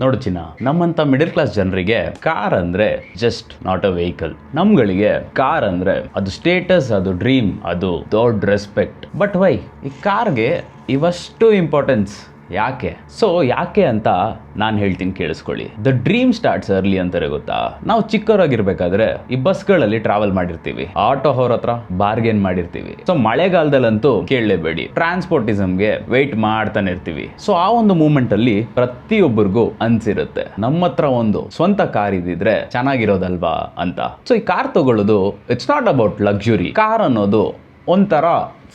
ನೋಡು ಚಿನ್ನ, ನಮ್ಮಂತ ಮಿಡಲ್ ಕ್ಲಾಸ್ ಜನರಿಗೆ ಕಾರ್ ಅಂದ್ರೆ ಜಸ್ಟ್ ನಾಟ್ ಅ ವೆಹಿಕಲ್. ನಮ್ಗಳಿಗೆ ಕಾರ್ ಅಂದ್ರೆ ಅದು ಸ್ಟೇಟಸ್, ಅದು ಡ್ರೀಮ್, ಅದು ದೊಡ್ಡ ರೆಸ್ಪೆಕ್ಟ್. ಬಟ್ ವೈ ಈ ಕಾರ್ಗೆ ಇವಷ್ಟು ಇಂಪಾರ್ಟೆನ್ಸ್ ಯಾಕೆ? ಸೊ ಯಾಕೆ ಅಂತ ನಾನು ಹೇಳ್ತೀನಿ, ಕೇಳಿಸ್ಕೊಳ್ಳಿ. ದ ಡ್ರೀಮ್ ಸ್ಟಾರ್ಟ್ಸ್ ಅರ್ಲಿ ಅಂತಾರೆ, ಗೊತ್ತಾ? ನಾವು ಚಿಕ್ಕವರಾಗಿರ್ಬೇಕಾದ್ರೆ ಈ ಬಸ್ಗಳಲ್ಲಿ ಟ್ರಾವೆಲ್ ಮಾಡಿರ್ತೀವಿ, ಆಟೋ ಅವ್ರ ಹತ್ರ ಬಾರ್ಗೇನ್ ಮಾಡಿರ್ತೀವಿ. ಸೊ ಮಳೆಗಾಲದಲ್ಲಂತೂ ಕೇಳಲೇಬೇಡಿ, ಟ್ರಾನ್ಸ್ಪೋರ್ಟಿಸಮ್ಗೆ ವೆಯ್ಟ್ ಮಾಡ್ತಾನೆ ಇರ್ತೀವಿ. ಸೊ ಆ ಒಂದು ಮೂಮೆಂಟ್ ಅಲ್ಲಿ ಪ್ರತಿಯೊಬ್ಬರಿಗೂ ಅನ್ಸಿರುತ್ತೆ, ನಮ್ಮ ಹತ್ರ ಒಂದು ಸ್ವಂತ ಕಾರ್ ಇದ್ದಿದ್ರೆ ಚೆನ್ನಾಗಿರೋದಲ್ವಾ ಅಂತ. ಸೊ ಈ ಕಾರ್ ತಗೊಳ್ಳೋದು it's not about luxury. Car ಅನ್ನೋದು ಒಂಥರ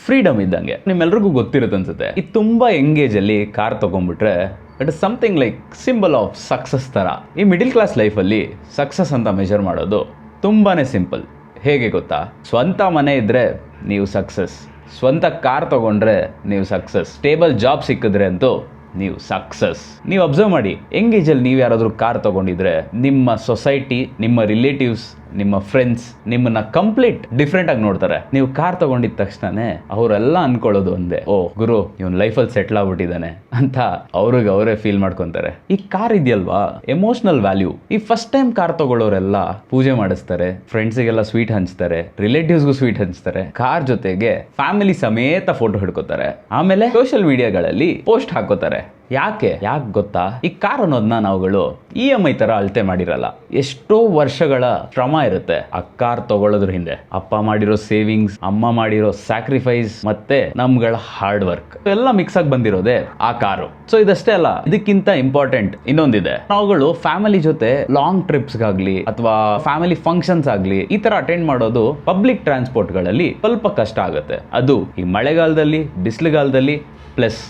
ಫ್ರೀಡಮ್ ಇದ್ದಂಗೆ. ನಿಮ್ಮೆಲ್ರಿಗೂ ಗೊತ್ತಿರುತ್ತೆ ಅನ್ಸುತ್ತೆ, ಇದು ತುಂಬಾ ಎಂಗೇಜ್ ಅಲ್ಲಿ ಕಾರ್ ತಗೊಂಡ್ಬಿಟ್ರೆ it is something like symbol of success ತರ. ಈ ಮಿಡಿಲ್ ಕ್ಲಾಸ್ ಲೈಫಲ್ಲಿ ಸಕ್ಸಸ್ ಅಂತ ಮೆಜರ್ ಮಾಡೋದು ತುಂಬಾನೇ ಸಿಂಪಲ್. ಹೇಗೆ ಗೊತ್ತಾ? ಸ್ವಂತ ಮನೆ ಇದ್ರೆ ನೀವು ಸಕ್ಸಸ್, ಸ್ವಂತ ಕಾರ್ ತಗೊಂಡ್ರೆ ನೀವು ಸಕ್ಸಸ್, ಸ್ಟೇಬಲ್ ಜಾಬ್ ಸಿಕ್ಕಿದ್ರೆ ಅಂತೂ ನೀವು ಸಕ್ಸಸ್. ನೀವು ಅಬ್ಸರ್ವ್ ಮಾಡಿ, ಎಂಗೇಜಲ್ಲಿ ನೀವು ಯಾರಾದರೂ ಕಾರ್ ತಗೊಂಡಿದ್ರೆ ನಿಮ್ಮ ಸೊಸೈಟಿ, ನಿಮ್ಮ ರಿಲೇಟಿವ್ಸ್, ನಿಮ್ಮ ಫ್ರೆಂಡ್ಸ್ ನಿಮ್ಮನ್ನ ಕಂಪ್ಲೀಟ್ ಡಿಫ್ರೆಂಟ್ ಆಗಿ ನೋಡ್ತಾರೆ. ನೀವು ಕಾರ್ ತಗೊಂಡಿದ ತಕ್ಷಣನೇ ಅವರೆಲ್ಲ ಅನ್ಕೊಳ್ಳೋದು ಒಂದೇ, ಓ ಗುರು ಇವನ್ ಲೈಫಲ್ಲಿ ಸೆಟ್ಲ್ ಆಗ್ಬಿಟ್ಟಿದ್ದಾನೆ ಅಂತ ಅವ್ರಿಗೆ ಅವರೇ ಫೀಲ್ ಮಾಡ್ಕೊಂತಾರೆ. ಈ ಕಾರ್ ಇದೆಯಲ್ವಾ, ಎಮೋಷನಲ್ ವ್ಯಾಲ್ಯೂ. ಈ ಫಸ್ಟ್ ಟೈಮ್ ಕಾರ್ ತಗೊಳ್ಳೋರೆಲ್ಲ ಪೂಜೆ ಮಾಡಿಸ್ತಾರೆ, ಫ್ರೆಂಡ್ಸಿಗೆಲ್ಲ ಸ್ವೀಟ್ ಹಂಚ್ತಾರೆ, ರಿಲೇಟಿವ್ಸ್ಗೂ ಸ್ವೀಟ್ ಹಂಚ್ತಾರೆ, ಕಾರ್ ಜೊತೆಗೆ ಫ್ಯಾಮಿಲಿ ಸಮೇತ ಫೋಟೋ ಹಿಡ್ಕೋತಾರೆ, ಆಮೇಲೆ ಸೋಷಿಯಲ್ ಮೀಡಿಯಾಗಳಲ್ಲಿ ಪೋಸ್ಟ್ ಹಾಕೋತಾರೆ. ಯಾಕೆ ಗೊತ್ತಾ? ಈ ಕಾರ್ ಅನ್ನೋದನ್ನ ನಾವುಗಳು EMI ತರ ಅಳತೆ ಮಾಡಿರಲ್ಲ. ಎಷ್ಟೋ ವರ್ಷಗಳ ಶ್ರಮ ಇರುತ್ತೆ ಆ ಕಾರ್ ತಗೊಳ್ಳೋದ್ರ ಹಿಂದೆ. ಅಪ್ಪ ಮಾಡಿರೋ ಸೇವಿಂಗ್ಸ್, ಅಮ್ಮ ಮಾಡಿರೋ ಸ್ಯಾಕ್ರಿಫೈಸ್, ಮತ್ತೆ ನಮ್ಗಳ ಹಾರ್ಡ್ ವರ್ಕ್ ಎಲ್ಲ ಮಿಕ್ಸ್ ಆಗಿ ಬಂದಿರೋದೇ ಆ ಕಾರು. ಸೊ ಇದಷ್ಟೇ ಅಲ್ಲ, ಇದಕ್ಕಿಂತ ಇಂಪಾರ್ಟೆಂಟ್ ಇನ್ನೊಂದಿದೆ. ನಾವುಗಳು ಫ್ಯಾಮಿಲಿ ಜೊತೆ ಲಾಂಗ್ ಟ್ರಿಪ್ಸ್ ಗಾಗ್ಲಿ ಅಥವಾ ಫ್ಯಾಮಿಲಿ ಫಂಕ್ಷನ್ಸ್ ಆಗ್ಲಿ ಈ ತರ ಅಟೆಂಡ್ ಮಾಡೋದು ಪಬ್ಲಿಕ್ ಟ್ರಾನ್ಸ್ಪೋರ್ಟ್ ಗಳಲ್ಲಿ ಸ್ವಲ್ಪ ಕಷ್ಟ ಆಗುತ್ತೆ. ಅದು ಈ ಮಳೆಗಾಲದಲ್ಲಿ, ಬಿಸಿಲುಗಾಲದಲ್ಲಿ, ಪ್ಲಸ್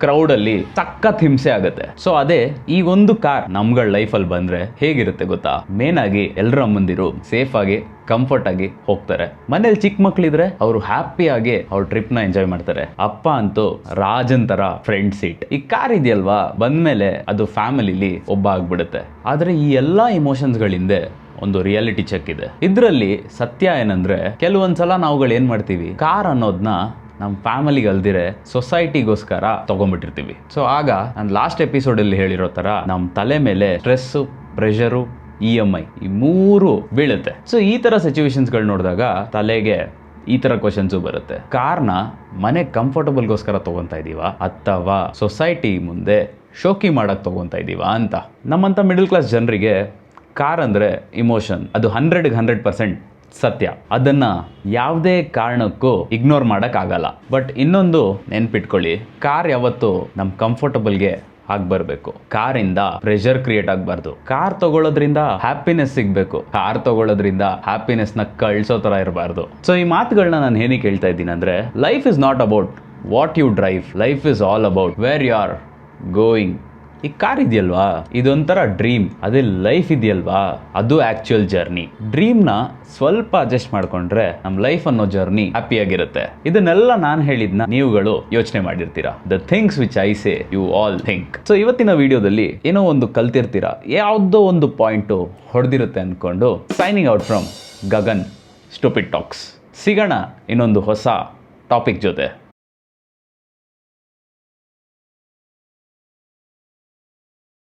ಕ್ರೌಡ್ ಅಲ್ಲಿ ಸಖತ್ ಹಿಂಸೆ ಆಗುತ್ತೆ. ಸೊ ಅದೇ ಈ ಒಂದು ಕಾರ್ ನಮ್ಗಳ ಲೈಫಲ್ಲಿ ಬಂದ್ರೆ ಹೇಗಿರುತ್ತೆ ಗೊತ್ತಾ? ಮೇನ್ ಆಗಿ ಎಲ್ಲರ ಅಮ್ಮಂದಿರು ಸೇಫ್ ಆಗಿ, ಕಂಫರ್ಟ್ ಆಗಿ ಹೋಗ್ತಾರೆ. ಮನೇಲಿ ಚಿಕ್ಕ ಮಕ್ಳಿದ್ರೆ ಅವರು ಹ್ಯಾಪಿ ಆಗಿ ಅವ್ರ ಟ್ರಿಪ್ ನ ಎಂಜಾಯ್ ಮಾಡ್ತಾರೆ. ಅಪ್ಪ ಅಂತೂ ರಾಜನ್ ತರ ಫ್ರಂಟ್ ಸೀಟ್. ಈ ಕಾರ್ ಇದೆಯಲ್ವಾ, ಬಂದ್ಮೇಲೆ ಅದು ಫ್ಯಾಮಿಲಿಲಿ ಒಬ್ಬ ಆಗ್ಬಿಡುತ್ತೆ. ಆದ್ರೆ ಈ ಎಲ್ಲಾ ಇಮೋಷನ್ಸ್ ಗಳಿಂದ ಒಂದು ರಿಯಾಲಿಟಿ ಚೆಕ್ ಇದೆ. ಇದ್ರಲ್ಲಿ ಸತ್ಯ ಏನಂದ್ರೆ, ಕೆಲವೊಂದ್ಸಲ ನಾವುಗಳು ಏನ್ ಮಾಡ್ತೀವಿ, ಕಾರ್ ಅನ್ನೋದನ್ನ ನಮ್ಮ ಫ್ಯಾಮಿಲಿಗೆ ಅಲ್ದಿರೆ ಸೊಸೈಟಿಗೋಸ್ಕರ ತಗೊಂಡ್ಬಿಟ್ಟಿರ್ತೀವಿ. ಸೊ ಆಗ ನಾನು ಲಾಸ್ಟ್ ಎಪಿಸೋಡಲ್ಲಿ ಹೇಳಿರೋ ಥರ ನಮ್ಮ ತಲೆ ಮೇಲೆ ಸ್ಟ್ರೆಸ್ಸು, ಪ್ರೆಷರು, EMI ಈ ಮೂರು ಬೀಳುತ್ತೆ. ಸೊ ಈ ಥರ ಸಿಚುವೇಶನ್ಸ್ಗಳು ನೋಡಿದಾಗ ತಲೆಗೆ ಈ ಥರ ಕ್ವಶನ್ಸು ಬರುತ್ತೆ. ಕಾರ್ನ ಮನೆ ಕಂಫರ್ಟಬಲ್ಗೋಸ್ಕರ ತೊಗೊತಾ ಇದ್ದೀವಾ ಅಥವಾ ಸೊಸೈಟಿ ಮುಂದೆ ಶೋಕಿ ಮಾಡೋಕ್ಕೆ ತೊಗೊತಾ ಇದ್ದೀವಾ ಅಂತ. ನಮ್ಮಂಥ ಮಿಡಲ್ ಕ್ಲಾಸ್ ಜನರಿಗೆ ಕಾರ್ ಅಂದರೆ ಇಮೋಷನ್, ಅದು 100% ಸತ್ಯ. ಅದನ್ನ ಯಾವುದೇ ಕಾರಣಕ್ಕೂ ಇಗ್ನೋರ್ ಆಗಲ್ಲ. ಬಟ್ ಇನ್ನೊಂದು ನೆನ್ಪಿಟ್ಕೊಳ್ಳಿ, ಕಾರ್ ಯಾವತ್ತು ನಮ್ಮ ಕಂಫರ್ಟಬಲ್ಗೆ ಆಗ್ಬರ್ಬೇಕು. ಕಾರಿಂದ ಪ್ರೆಷರ್ ಕ್ರಿಯೇಟ್ ಆಗಬಾರ್ದು. ಕಾರ್ ತಗೊಳ್ಳೋದ್ರಿಂದ ಹ್ಯಾಪಿನೆಸ್ ಸಿಗ್ಬೇಕು, ಕಾರ್ ತಗೊಳ್ಳೋದ್ರಿಂದ ಹ್ಯಾಪಿನೆಸ್ ನ ಕಳ್ಸೋ ತರ ಇರಬಾರ್ದು. ಸೊ ಈ ಮಾತುಗಳನ್ನ ನಾನು ಏನಕ್ಕೆ ಹೇಳ್ತಾ ಇದ್ದೀನಿ ಅಂದ್ರೆ, life is not about what you drive, life is all about where you are going. ಈ ಕಾರ್ ಇದೆಯಲ್ವಾ, ಇದೊಂಥರ ಡ್ರೀಮ್. ಅದೇ ಲೈಫ್ ಇದೆಯಲ್ವಾ, ಅದು ಆಕ್ಚುಯಲ್ ಜರ್ನಿ. ಡ್ರೀಮ್ನ ಸ್ವಲ್ಪ ಅಡ್ಜಸ್ಟ್ ಮಾಡ್ಕೊಂಡ್ರೆ ನಮ್ಮ ಲೈಫ್ ಅನ್ನೋ ಜರ್ನಿ ಹ್ಯಾಪಿಯಾಗಿರುತ್ತೆ. ಇದನ್ನೆಲ್ಲ ನಾನು ಹೇಳಿದ್ನ ನೀವುಗಳು ಯೋಚನೆ ಮಾಡಿರ್ತೀರಾ. The things which I say you all think. So ಇವತ್ತಿನ ವಿಡಿಯೋದಲ್ಲಿ ಏನೋ ಒಂದು ಕಲ್ತಿರ್ತೀರಾ, ಯಾವುದೋ ಒಂದು ಪಾಯಿಂಟು ಹೊಡೆದಿರುತ್ತೆ ಅನ್ಕೊಂಡು. Signing out from Gagan stupid talks. ಸಿಗೋಣ ಇನ್ನೊಂದು ಹೊಸ ಟಾಪಿಕ್ ಜೊತೆ.